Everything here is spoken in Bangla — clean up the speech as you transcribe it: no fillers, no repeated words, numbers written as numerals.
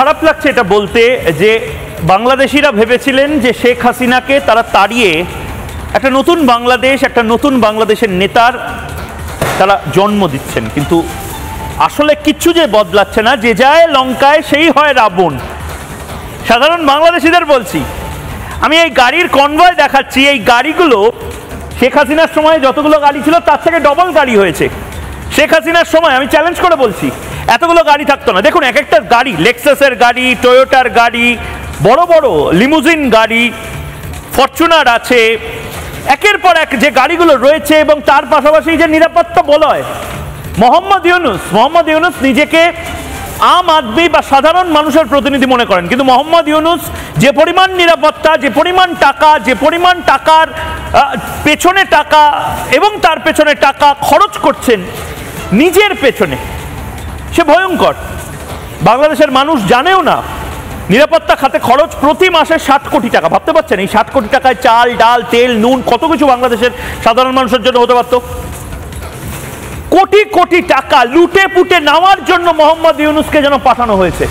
খারাপ লাগছে এটা বলতে যে বাংলাদেশিরা ভেবেছিলেন যে শেখ হাসিনাকে তারা তাড়িয়ে একটা নতুন বাংলাদেশ, একটা নতুন বাংলাদেশের নেতার তারা জন্ম দিচ্ছেন, কিন্তু আসলে কিচ্ছু যে বদলাচ্ছে না। যে যায় লঙ্কায় সেই হয় রাবণ। সাধারণ বাংলাদেশিদের বলছি, আমি এই গাড়ির কনভয় দেখাচ্ছি, এই গাড়িগুলো শেখ হাসিনার সময় যতগুলো গাড়ি ছিল তার থেকে ডবল গাড়ি হয়েছে। শেখ হাসিনার সময় আমি চ্যালেঞ্জ করে বলছি এতগুলো গাড়ি থাকতো না। দেখুন, এক একটা গাড়ি, লেক্সাসের গাড়ি, টয়োটার গাড়ি, বড় বড় লিমুজিন গাড়ি, ফরচুনার আছে, একের পর এক যে গাড়িগুলো রয়েছে, এবং তার পাশাপাশি যে নিরাপত্তা বলয়, মোহাম্মদ ইউনূস নিজেকে আম আদমি বা সাধারণ মানুষের প্রতিনিধি মনে করেন, কিন্তু মোহাম্মদ ইউনূস যে পরিমাণ নিরাপত্তা, যে পরিমাণ টাকা, যে পরিমাণ টাকার পেছনে টাকা এবং তার পেছনে টাকা খরচ করছেন নিজের পেছনে, সে ভয়ঙ্কর। বাংলাদেশের মানুষ জানেও না নিরাপত্তা খাতে খরচ প্রতি মাসে 60 কোটি টাকা। ভাবতে পারছেন এই 60 কোটি টাকায় চাল, ডাল, তেল, নুন, কত কিছু বাংলাদেশের সাধারণ মানুষের জন্য হতে পারত। কোটি কোটি টাকা লুটে পুটে নেওয়ার জন্য মোহাম্মদ ইউনূসকে যেন পাঠানো হয়েছে।